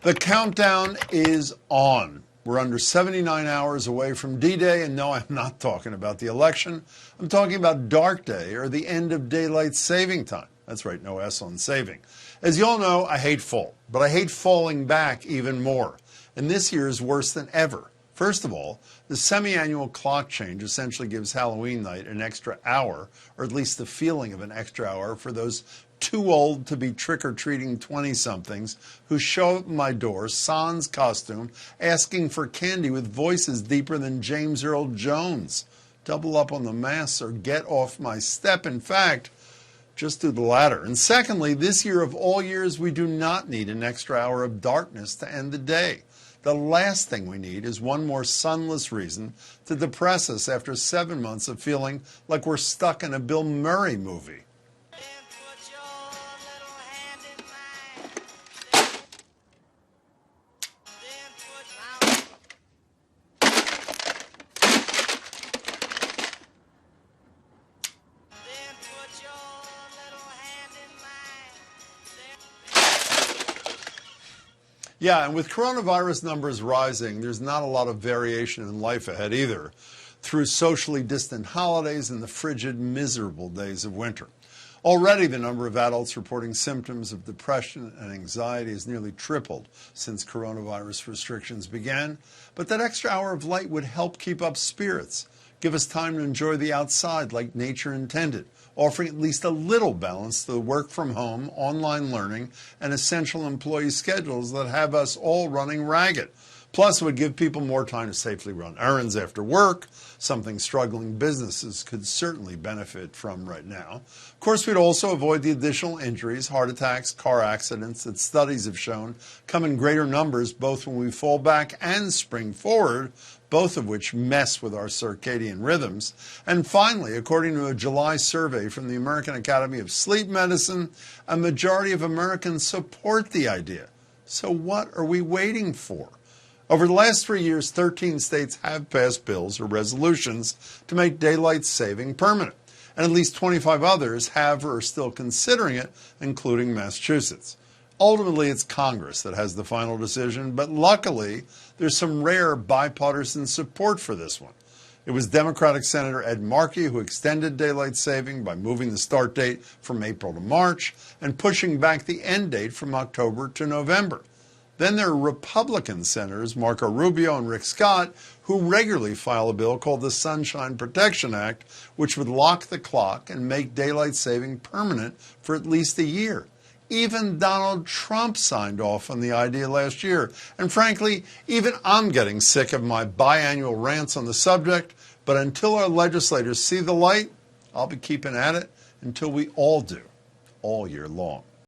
The countdown is on. We're under 79 hours away from D-Day, and no, I'm not talking about the election. I'm talking about Dark Day, or the end of daylight saving time. That's right, no S on saving. As you all know, I hate fall, but I hate falling back even more. And this year is worse than ever. First of all, the semi-annual clock change essentially gives Halloween night an extra hour, or at least the feeling of an extra hour, for those too old to be trick-or-treating 20-somethings who show up at my door, sans costume, asking for candy with voices deeper than James Earl Jones. Double up on the masks or get off my step. In fact, just do the latter. And secondly, this year of all years, we do not need an extra hour of darkness to end the day. The last thing we need is one more sunless reason to depress us after 7 months of feeling like we're stuck in a Bill Murray movie. Yeah, and with coronavirus numbers rising, there's not a lot of variation in life ahead either, through socially distant holidays and the frigid, miserable days of winter. Already, the number of adults reporting symptoms of depression and anxiety has nearly tripled since coronavirus restrictions began. But that extra hour of light would help keep up spirits, give us time to enjoy the outside like nature intended, offering at least a little balance to the work from home, online learning, and essential employee schedules that have us all running ragged. Plus, it would give people more time to safely run errands after work, something struggling businesses could certainly benefit from right now. Of course, we'd also avoid the additional injuries, heart attacks, car accidents that studies have shown come in greater numbers both when we fall back and spring forward, both of which mess with our circadian rhythms. And finally, according to a July survey from the American Academy of Sleep Medicine, a majority of Americans support the idea. So what are we waiting for? Over the last 3 years, 13 states have passed bills or resolutions to make daylight saving permanent, and at least 25 others have or are still considering it, including Massachusetts. Ultimately, it's Congress that has the final decision, but luckily, there's some rare bipartisan support for this one. It was Democratic Senator Ed Markey who extended daylight saving by moving the start date from April to March and pushing back the end date from October to November. Then there are Republican senators Marco Rubio and Rick Scott who regularly file a bill called the Sunshine Protection Act, which would lock the clock and make daylight saving permanent for at least a year. Even Donald Trump signed off on the idea last year. And frankly, even I'm getting sick of my biannual rants on the subject, but until our legislators see the light, I'll be keeping at it until we all do, all year long.